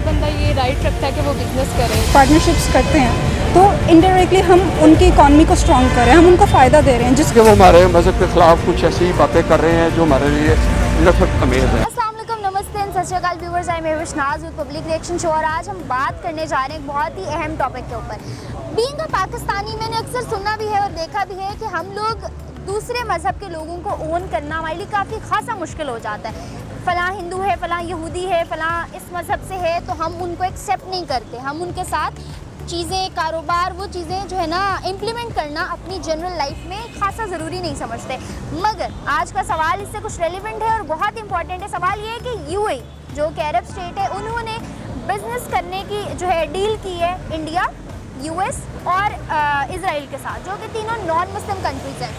बंदा ये राइट रखता है कि वो बिज़नेस करे। पार्टनरशिप्स करते हैं तो इनडायरेक्टली हम उनकी इकॉनमी को स्ट्रॉन्ग कर रहे हैं, हम उनको फ़ायदा दे रहे हैं जिसके वो हमारे मज़हब के ख़िलाफ़ कुछ ऐसी बातें कर रहे हैं जो हमारे लिए नफ़रत अमेज़ है। अस्सलाम वालेकुम, नमस्ते एंड सत श्री अकाल viewers, I am Vishnaj with public reaction show. और आज हम बात करने जा रहे हैं एक बहुत ही अहम टॉपिक के ऊपर। बीइंग अ पाकिस्तानी, मैंने अक्सर सुना भी है और देखा भी है कि हम लोग दूसरे मज़हब के लोगों को ओन करना हमारे लिए काफ़ी खासा मुश्किल हो जाता है। फ़लाँ हिंदू है, फ़लाँ यहूदी है, फ़लाँ इस मज़हब से है, तो हम उनको एक्सेप्ट नहीं करते। हम उनके साथ चीज़ें, कारोबार, वो चीज़ें जो है ना इम्प्लीमेंट करना अपनी जनरल लाइफ में खासा ज़रूरी नहीं समझते। मगर आज का सवाल इससे कुछ रेलिवेंट है और बहुत इंपॉर्टेंट है। सवाल ये है कि यूएई जो कि अरब स्टेट है, उन्होंने बिज़नेस करने की जो है डील की है इंडिया, यूएस और इज़राइल के साथ, जो कि तीनों नॉन मुस्लिम कंट्रीज़ हैं।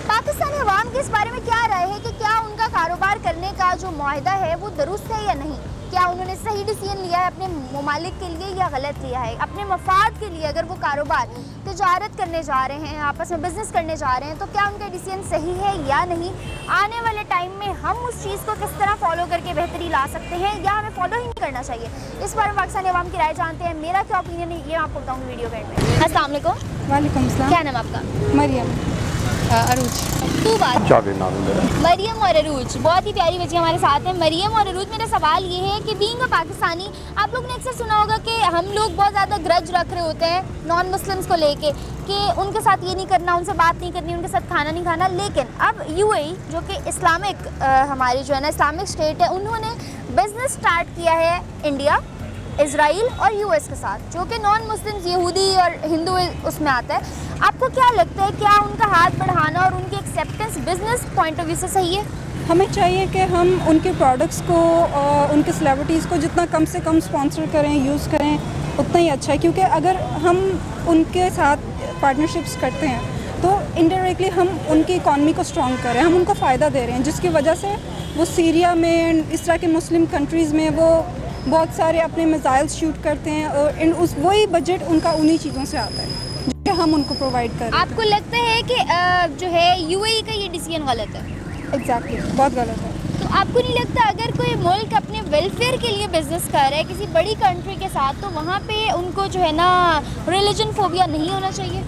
पाकिस्तानी अवाम के इस बारे में क्या राय है कि क्या उनका कारोबार करने का जो मुआहदा है वो दुरुस्त है या नहीं? क्या उन्होंने सही डिसीजन लिया है अपने ममालिक के लिए या गलत लिया है? अपने मफाद के लिए अगर वो कारोबार, तिजारत करने जा रहे हैं, आपस में बिज़नेस करने जा रहे हैं, तो क्या उनका डिसीजन सही है या नहीं? आने वाले टाइम में हम उस चीज़ को किस तरह फॉलो करके बेहतरी ला सकते हैं या हमें फॉलो ही नहीं करना चाहिए? इस बारे में पाकिस्तानी अवाम की राय जानते हैं। मेरा क्या ओपिनियन है ये मैं आपको बताऊँगी वीडियो के एंड में। अस्सलाम वालेकुम। वालेकुम अस्सलाम। क्या नाम आपका? मरियम अरूज। तू बात। जावेद नाम है मेरा। मरियम और अरूज, बहुत ही प्यारी बच्ची हमारे साथ है। मरियम और अरूज, मेरा सवाल ये है कि बीइंग अ पाकिस्तानी, आप लोग ने अक्सर सुना होगा कि हम लोग बहुत ज़्यादा ग्रज रख रहे होते हैं नॉन मुस्लिम्स को लेके कि उनके साथ ये नहीं करना, उनसे बात नहीं करनी, उनके साथ खाना नहीं खाना। लेकिन अब यूएई जो कि इस्लामिक हमारी जो है ना इस्लामिक स्टेट है, उन्होंने बिज़नेस स्टार्ट किया है इंडिया, इज़राइल और यूएस के साथ, जो कि नॉन मुस्लिम्स, यहूदी और हिंदू उसमें आता है। आपको क्या लगता है, क्या उनका हाथ बढ़ाना और उनकी acceptance business point of view से सही है? हमें चाहिए कि हम उनके प्रोडक्ट्स को, उनके सेलिब्रिटीज़ को जितना कम से कम स्पॉन्सर करें, यूज़ करें, उतना ही अच्छा है। क्योंकि अगर हम उनके साथ पार्टनरशिप्स करते हैं तो इनडायरेक्टली हम उनकी इकॉनमी को स्ट्रॉन्ग कर रहे हैं, हम उनको फ़ायदा दे रहे हैं, जिसकी वजह से वो सीरिया में, इस तरह के मुस्लिम कंट्रीज़ में वो बहुत सारे अपने मिसाइल शूट करते हैं और उस वही बजट उनका उन्हीं चीज़ों से आता है जो हम उनको प्रोवाइड कर रहे हैं। आपको लगता है कि जो है यूएई का ये डिसीजन गलत है? एग्जैक्टली, बहुत गलत है। तो आपको नहीं लगता अगर कोई मुल्क अपने वेलफेयर के लिए बिजनेस कर रहा है किसी बड़ी कंट्री के साथ, तो वहाँ पे उनको जो है ना रिलीजन फोबिया नहीं होना चाहिए?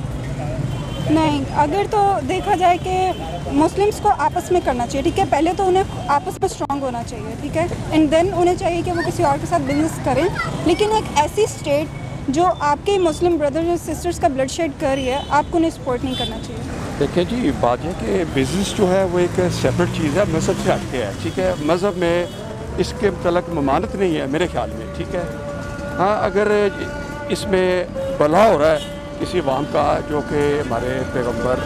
नहीं, अगर तो देखा जाए कि मुस्लिम्स को आपस में करना चाहिए, ठीक है, पहले तो उन्हें आपस में स्ट्रांग होना चाहिए, ठीक है, एंड देन उन्हें चाहिए कि वो किसी और के साथ बिजनेस करें। लेकिन एक ऐसी स्टेट जो आपके मुस्लिम ब्रदर्स और सिस्टर्स का ब्लड शेड कर रही है, आपको उन्हें सपोर्ट नहीं करना चाहिए। देखिए जी, बात है कि बिज़नेस जो है वो एक सेपरेट चीज़ है, मज़हब से हटके है, ठीक है। मज़हब में इसके मतलब ममानत नहीं है मेरे ख्याल में, ठीक है। हाँ, अगर इसमें भला हो रहा है किसी अवाम का, जो कि हमारे पैगम्बर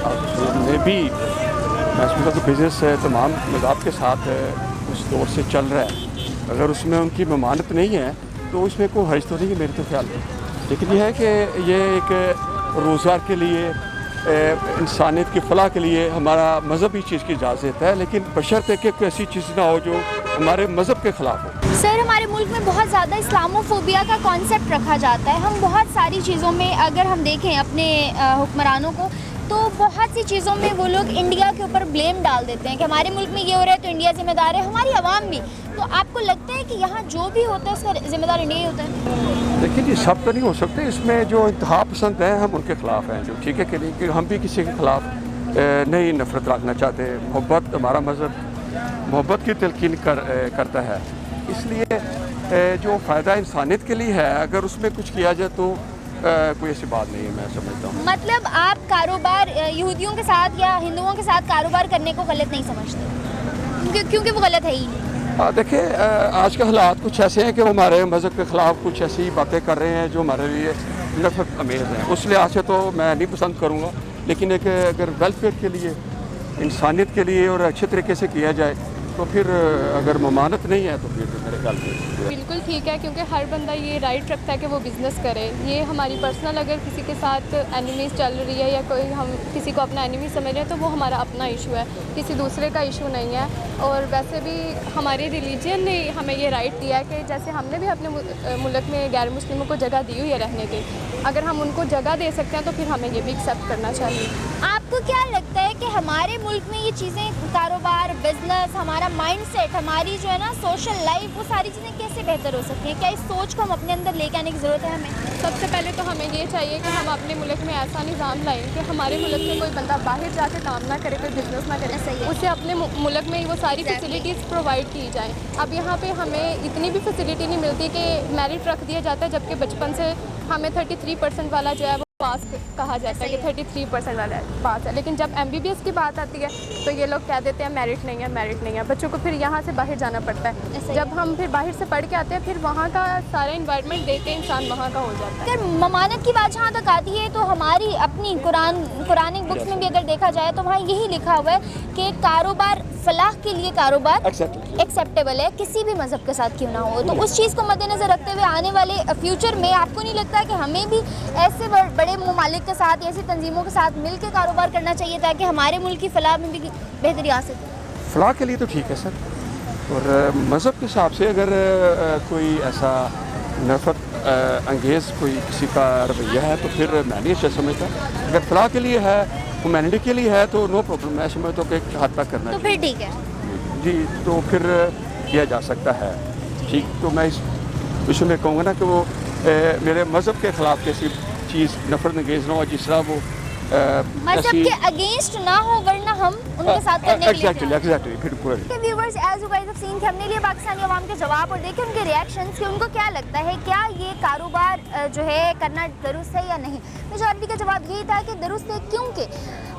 ने भी, मैं समझता कि बिज़नेस तमाम मज़हब के साथ उस दौर से चल रहा है, अगर उसमें उनकी ममानत नहीं है तो उसमें कोई हर्ज तो नहीं है मेरे तो ख्याल में। लेकिन यह है कि ये एक रोज़गार के लिए, इंसानियत की फलाह के लिए हमारा मज़हब ही चीज़ की इजाज़त है, लेकिन बशर्ते कि कोई ऐसी चीज़ ना हो जो हमारे मज़हब के ख़िलाफ़ हो। सर, हमारे मुल्क में बहुत ज़्यादा इस्लामोफोबिया का कॉन्सेप्ट रखा जाता है। हम बहुत सारी चीज़ों में अगर हम देखें अपने हुक्मरानों को, तो बहुत सी चीज़ों में वो लोग इंडिया के ऊपर ब्लेम डाल देते हैं कि हमारे मुल्क में ये हो रहा है तो इंडिया ज़िम्मेदार है, हमारी आवाम भी। तो आपको लगता है कि यहाँ जो भी होता है उसका ज़िम्मेदार इंडिया ही होता है? देखिए जी, सब तो नहीं हो सकते, इसमें जो इंतहा पसंद हैं हम उनके ख़िलाफ़ हैं, जो ठीक है कि नहीं, कि हम भी किसी के ख़िलाफ़ नहीं नफ़रत रखना चाहते। मोहब्बत, हमारा मज़हब मोहब्बत की तलकीन करता है, इसलिए जो फ़ायदा इंसानियत के लिए है, अगर उसमें कुछ किया जाए तो कोई ऐसी बात नहीं है, मैं समझता हूँ। मतलब आप कारोबार यहूदियों के साथ या हिंदुओं के साथ कारोबार करने को गलत नहीं समझते, क्योंकि वो गलत है ही नहीं? देखिए, आज के हालात कुछ ऐसे हैं कि वो हमारे मज़हब के ख़िलाफ़ कुछ ऐसी बातें कर रहे हैं जो हमारे लिए नफ़रत अमेज़ हैं। उस लिहाज से तो मैं नहीं पसंद करूँगा, लेकिन एक अगर वेलफेयर के लिए, इंसानियत के लिए और अच्छे तरीके से किया जाए तो फिर अगर ममानत नहीं है तो फिर मेरे ख्याल में बिल्कुल ठीक है, क्योंकि हर बंदा ये राइट रखता है कि वो बिज़नेस करे। ये हमारी पर्सनल, अगर किसी के साथ एनिमीज़ चल रही है या कोई हम किसी को अपना एनिमी समझ रहे हैं तो वो हमारा अपना इशू है, किसी दूसरे का इशू नहीं है। और वैसे भी हमारे रिलीजन ने हमें ये राइट दिया है कि जैसे हमने भी अपने मुल्क में गैर मुस्लिमों को जगह दी हुई है रहने की, अगर हम उनको जगह दे सकते हैं तो फिर हमें ये भी एक्सेप्ट करना चाहिए। आप آپ کو کیا لگتا ہے کہ ہمارے ملک میں یہ چیزیں کاروبار بزنس ہمارا مائنڈ سیٹ ہماری جو ہے نا سوشل لائف وہ ساری چیزیں کیسے بہتر ہو سکتی ہیں؟ کیا اس سوچ کو ہم اپنے اندر لے کے آنے کی ضرورت ہے ہمیں؟ سب سے پہلے تو ہمیں یہ چاہیے کہ ہم اپنے ملک میں ایسا نظام لائیں کہ ہمارے ملک میں کوئی بندہ باہر جا کے کام نہ کرے، کوئی بزنس نہ کرے، صحیح ہے۔ اسے اپنے ملک میں ہی وہ ساری فیسلٹیز پرووائڈ کی جائیں۔ اب یہاں پہ ہمیں اتنی بھی فیسلٹی نہیں ملتی کہ میرٹ رکھ دیا جاتا ہے، جبکہ بچپن سے ہمیں 33% والا جو ہے وہ پاس کہا جاتا ہے کہ 33% والا پاس ہے، لیکن جب MBBS کی بات آتی ہے تو یہ لوگ کہہ دیتے ہیں میرٹ نہیں ہے، میرٹ نہیں ہے۔ بچوں کو پھر یہاں سے باہر جانا پڑتا ہے، جب ہم پھر باہر سے پڑھ کے آتے ہیں پھر وہاں کا سارا انوائرمنٹ دیکھ کے انسان وہاں کا ہو جاتا ہے۔ اگر ممانعت کی بات جہاں تک آتی ہے تو ہماری اپنی قرآن بکس میں بھی اگر دیکھا جائے تو وہاں یہی لکھا ہوا ہے کہ کاروبار فلاح کے لیے کاروبار ایکسیپٹیبل ہے، کسی بھی مذہب کے ساتھ کیوں نہ ہو۔ تو اس چیز کو مد نظر رکھتے ہوئے آنے والے فیوچر میں آپ کو نہیں لگتا کہ ہمیں بھی ایسے بڑے ممالک کے ساتھ ایسی تنظیموں کے ساتھ مل کے کاروبار کرنا چاہیے تاکہ ہمارے ملک کی فلاح میں بھی بہتری آ سکے؟ فلاح کے لیے تو ٹھیک ہے سر، اور مذہب کے حساب سے اگر کوئی ایسا نفرت انگیز کوئی کسی کا رویہ ہے تو پھر میں نہیں اچھا سمجھتا۔ اگر فلاح کے لیے ہے، ہیومینٹی کے لیے ہے تو نو پرابلم، میں سمجھتا ہوں کہ ایک حد تک کرنا تو پھر ٹھیک ہے جی، تو پھر کیا جا سکتا ہے ٹھیک۔ تو میں اس ایشو میں کہوں گا نا کہ وہ میرے مذہب کے خلاف کیسی چیز نفرت انگیز نہ ہو، جس طرح وہ مذہب کے اگینسٹ نہ ہو، ورنہ ہم ان کے ساتھ کرنے کے لیے ایگزیکٹلی بالکل۔ Viewers as you guys have seen کہ ہم نے لیے پاکستانی عوام کے جواب اور دیکھے ان کے ریئیکشنز کہ ان کو کیا لگتا ہے کیا یہ کاروبار جو ہے کرنا درست ہے یا نہیں۔ میجورٹی کا جواب یہی تھا کہ درست ہے، کیونکہ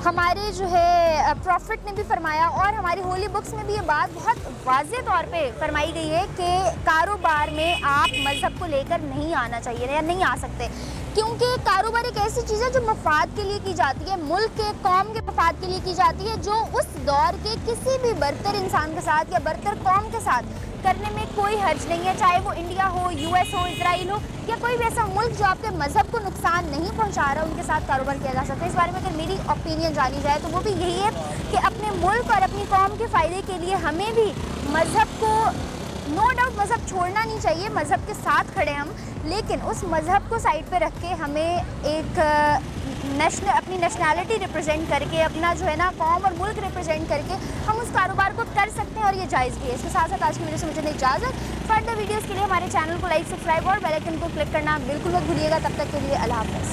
ہمارے جو ہے پروفٹ نے بھی فرمایا اور ہماری ہولی بکس میں بھی یہ بات بہت واضح طور پہ فرمائی گئی ہے کہ کاروبار میں آپ مذہب کو لے کر نہیں آنا چاہیے یا نہیں آ سکتے، کیونکہ کاروبار ایک ایسی چیز ہے جو مفاد کے لیے کی جاتی ہے، ملک کے قوم کے مفاد کے لیے کی جاتی ہے، جو اس دور کے کسی بھی برتر انسان کے ساتھ یا برتر قوم کے ساتھ کرنے میں کوئی حرج نہیں ہے، چاہے وہ انڈیا ہو، US ہو، اسرائیل ہو یا کوئی بھی ایسا ملک جو آپ کے مذہب کو نقصان نہیں پہنچا رہا، ان کے ساتھ کاروبار کیا جا سکتا ہے۔ اس بارے میں اگر میری اوپینین جانی جائے تو وہ بھی یہی ہے کہ اپنے ملک اور اپنی قوم کے فائدے کے لیے ہمیں بھی مذہب کو نو ڈاؤٹ مذہب چھوڑنا نہیں چاہیے، مذہب کے ساتھ کھڑے ہم، لیکن اس مذہب کو سائڈ پہ رکھ کے ہمیں ایک اپنی نیشنلٹی ریپرزینٹ کر کے، اپنا جو ہے نا قوم اور ملک ریپرزینٹ کر کے ہم اس کاروبار کو کر سکتے ہیں اور یہ جائز بھی ہے۔ اس کے ساتھ ساتھ آج کی ویڈیو سے مجھے اجازت، فردر ویڈیوز کے لیے ہمارے چینل کو لائک، سبسکرائب اور بیل آئیکن کو کلک کرنا بالکل مت بھولیے گا۔ تب تک کے لیے اللہ حافظ۔